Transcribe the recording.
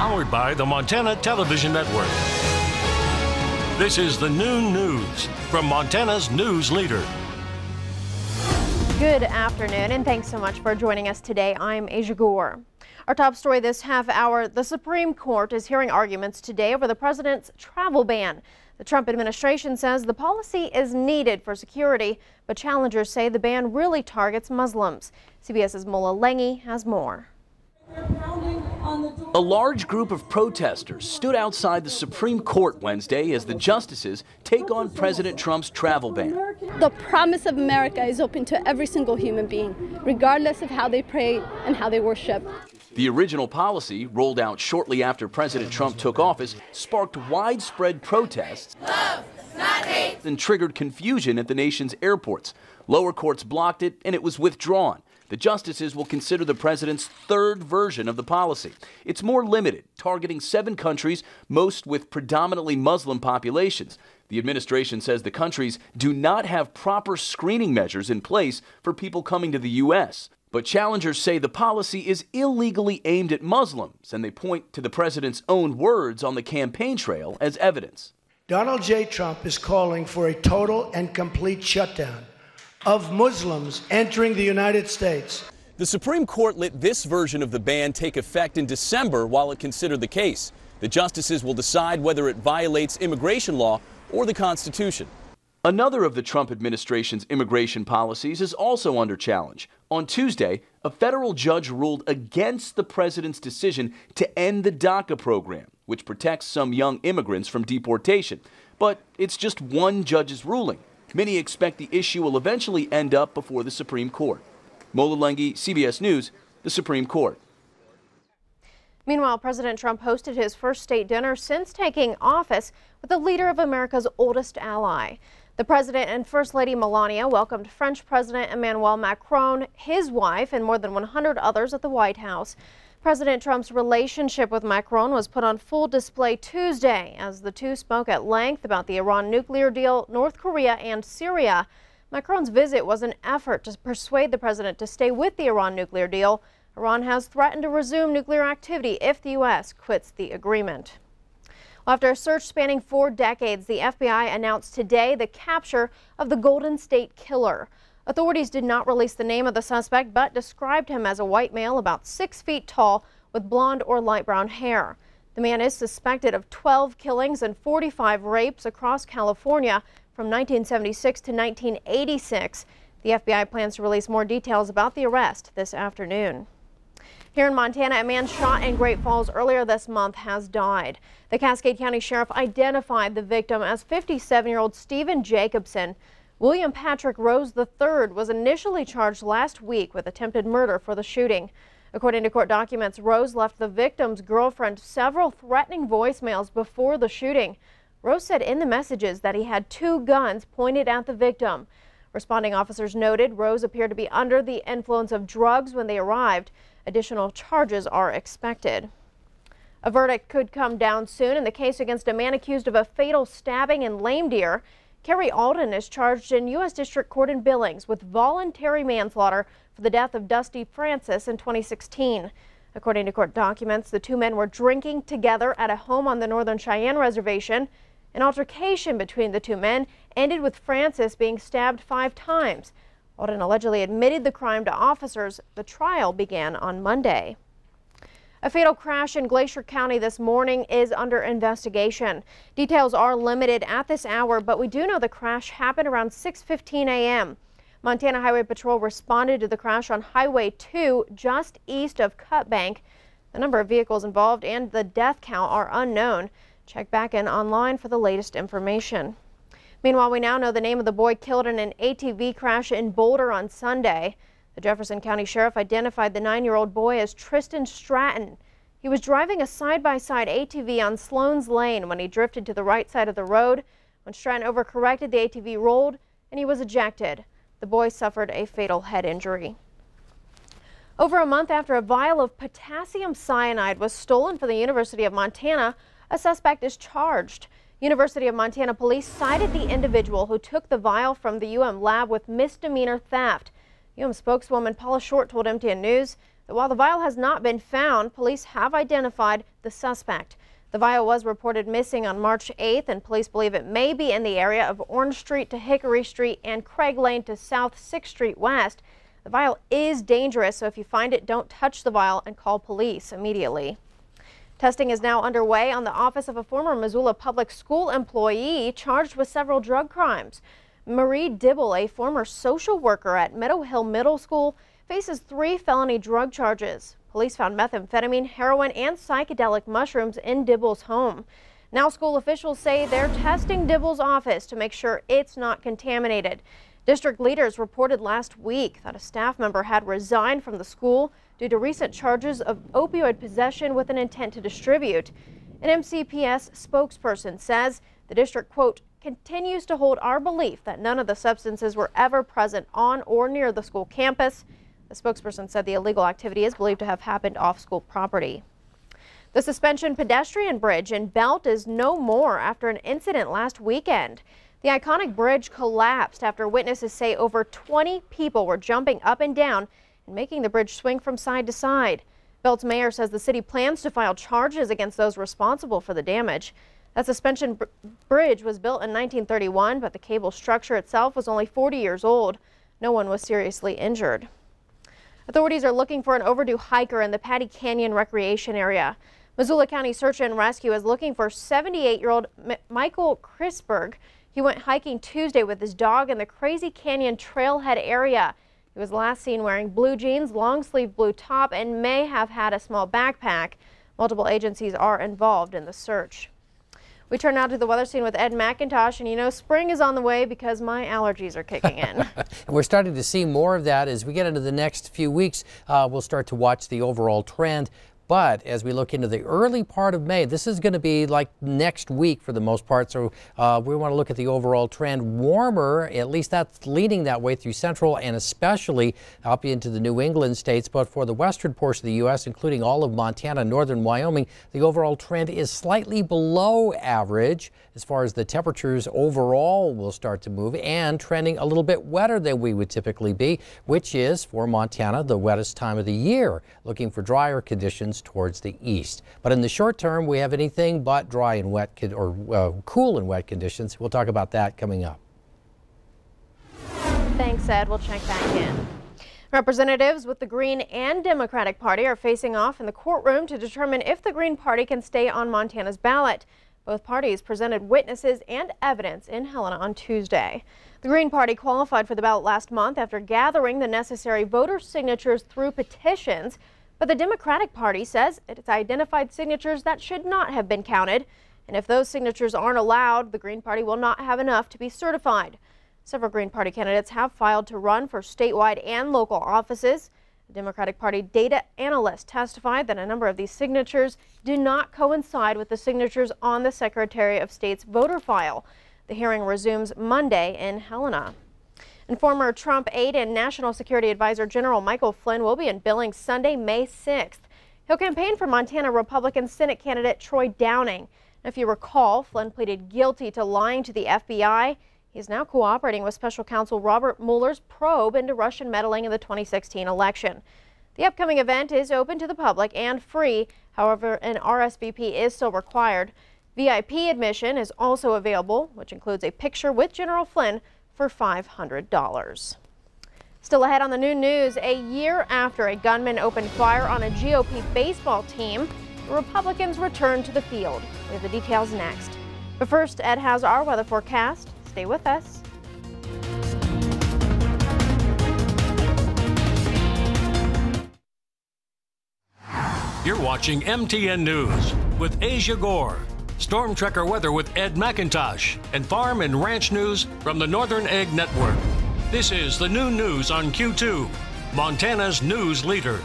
Powered by the Montana Television Network. This is the Noon News from Montana's news leader. Good afternoon, and thanks so much for joining us today. I'm Aja Goare. Our top story this half hour, the Supreme Court is hearing arguments today over the president's travel ban. The Trump administration says the policy is needed for security, but challengers say the ban really targets Muslims. CBS's Mola Lengi has more. A large group of protesters stood outside the Supreme Court Wednesday as the justices take on President Trump's travel ban. The promise of America is open to every single human being, regardless of how they pray and how they worship. The original policy, rolled out shortly after President Trump took office, sparked widespread protests and triggered confusion at the nation's airports. Lower courts blocked it, and it was withdrawn. The justices will consider the president's third version of the policy. It's more limited, targeting 7 countries, most with predominantly Muslim populations. The administration says the countries do not have proper screening measures in place for people coming to the U.S. But challengers say the policy is illegally aimed at Muslims, and they point to the president's own words on the campaign trail as evidence. Donald J. Trump is calling for a total and complete shutdown of Muslims entering the United States. The Supreme Court let this version of the ban take effect in December while it considered the case. The justices will decide whether it violates immigration law or the Constitution. Another of the Trump administration's immigration policies is also under challenge. On Tuesday, a federal judge ruled against the president's decision to end the DACA program, which protects some young immigrants from deportation. But it's just one judge's ruling. Many expect the issue will eventually end up before the Supreme Court. Mola Lengi, CBS News, the Supreme Court. Meanwhile, President Trump hosted his first state dinner since taking office with the leader of America's oldest ally. The president and First Lady Melania welcomed French President Emmanuel Macron, his wife, and more than 100 others at the White House. President Trump's relationship with Macron was put on full display Tuesday as the two spoke at length about the Iran nuclear deal, North Korea, and Syria. Macron's visit was an effort to persuade the president to stay with the Iran nuclear deal. Iran has threatened to resume nuclear activity if the U.S. quits the agreement. Well, after a search spanning 4 decades, the FBI announced today the capture of the Golden State Killer. Authorities did not release the name of the suspect, but described him as a white male about 6 feet tall with blonde or light brown hair. The man is suspected of 12 killings and 45 rapes across California from 1976 to 1986. The FBI plans to release more details about the arrest this afternoon. Here in Montana, a man shot in Great Falls earlier this month has died. The Cascade County Sheriff identified the victim as 57-year-old Stephen Jacobson. William Patrick Rose III was initially charged last week with attempted murder for the shooting. According to court documents, Rose left the victim's girlfriend several threatening voicemails before the shooting. Rose said in the messages that he had 2 guns pointed at the victim. Responding officers noted Rose appeared to be under the influence of drugs when they arrived. Additional charges are expected. A verdict could come down soon in the case against a man accused of a fatal stabbing in Lame Deer. Kerry Alden is charged in U.S. District Court in Billings with voluntary manslaughter for the death of Dusty Francis in 2016. According to court documents, the 2 men were drinking together at a home on the Northern Cheyenne Reservation. An altercation between the 2 men ended with Francis being stabbed 5 times. Alden allegedly admitted the crime to officers. The trial began on Monday. A fatal crash in Glacier County this morning is under investigation. Details are limited at this hour, but we do know the crash happened around 6:15 a.m. Montana Highway Patrol responded to the crash on Highway 2 just east of Cut Bank. The number of vehicles involved and the death count are unknown. Check back in online for the latest information. Meanwhile, we now know the name of the boy killed in an ATV crash in Boulder on Sunday. The Jefferson County Sheriff identified the 9-year-old boy as Tristan Stratton. He was driving a side-by-side ATV on Sloan's Lane when he drifted to the right side of the road. When Stratton overcorrected, the ATV rolled and he was ejected. The boy suffered a fatal head injury. Over a month after a vial of potassium cyanide was stolen from the University of Montana, a suspect is charged. University of Montana police cited the individual who took the vial from the UM lab with misdemeanor theft. UM spokeswoman Paula Short told MTN News While the vial has not been found, police have identified the suspect. The vial was reported missing on March 8th, and police believe it may be in the area of Orange Street to Hickory Street and Craig Lane to South 6th Street West. The vial is dangerous, so if you find it, don't touch the vial and call police immediately. Testing is now underway on the office of a former Missoula public school employee charged with several drug crimes. Marie Dibble, a former social worker at Meadow Hill Middle School, faces 3 felony drug charges. Police found methamphetamine, heroin, and psychedelic mushrooms in Dibble's home. Now school officials say they're testing Dibble's office to make sure it's not contaminated. District leaders reported last week that a staff member had resigned from the school due to recent charges of opioid possession with an intent to distribute. An MCPS spokesperson says the district, quote, continues to hold our belief that none of the substances were ever present on or near the school campus. The spokesperson said the illegal activity is believed to have happened off school property. The suspension pedestrian bridge in Belt is no more after an incident last weekend. The iconic bridge collapsed after witnesses say over 20 people were jumping up and down and making the bridge swing from side to side. Belt's mayor says the city plans to file charges against those responsible for the damage. That suspension bridge was built in 1931, but the cable structure itself was only 40 years old. No one was seriously injured. Authorities are looking for an overdue hiker in the Patty Canyon recreation area. Missoula County Search and Rescue is looking for 78-year-old Michael Chrisberg. He went hiking Tuesday with his dog in the Crazy Canyon trailhead area. He was last seen wearing blue jeans, long-sleeve blue top, and may have had a small backpack. Multiple agencies are involved in the search. We turn now to the weather scene with Ed McIntosh, and you know spring is on the way because my allergies are kicking in. And we're starting to see more of that as we get into the next few weeks. We'll start to watch the overall trend. But as we look into the early part of May, this is going to be like next week for the most part. So we want to look at the overall trend. Warmer, at least that's leading that way through central and especially up into the New England states. But for the western portion of the U.S., including all of Montana, northern Wyoming, the overall trend is slightly below average as far as the temperatures overall will start to move and trending a little bit wetter than we would typically be, which is for Montana the wettest time of the year, looking for drier conditions towards the east. But in the short term, we have anything but dry and wet cool and wet conditions. We'll talk about that coming up. Thanks, Ed. We'll check back in. Representatives with the Green and Democratic Party are facing off in the courtroom to determine if the Green Party can stay on Montana's ballot. Both parties presented witnesses and evidence in Helena on Tuesday. The Green Party qualified for the ballot last month after gathering the necessary voter signatures through petitions. But the Democratic Party says it's identified signatures that should not have been counted. And if those signatures aren't allowed, the Green Party will not have enough to be certified. Several Green Party candidates have filed to run for statewide and local offices. The Democratic Party data analyst testified that a number of these signatures do not coincide with the signatures on the Secretary of State's voter file. The hearing resumes Monday in Helena. And former Trump aide and National Security Advisor General Michael Flynn will be in Billings Sunday, May 6th. He'll campaign for Montana Republican Senate candidate Troy Downing. If you recall, Flynn pleaded guilty to lying to the FBI. He's now cooperating with special counsel Robert Mueller's probe into Russian meddling in the 2016 election. The upcoming event is open to the public and free. However, an RSVP is still required. VIP admission is also available, which includes a picture with General Flynn for $500. Still ahead on the noon news, a year after a gunman opened fire on a GOP baseball team, the Republicans returned to the field. We have the details next. But first, Ed has our weather forecast. Stay with us. You're watching MTN News with Aja Goare, Storm Tracker weather with Ed McIntosh, and farm and ranch news from the Northern Egg Network. This is the noon news on Q2, Montana's news leader.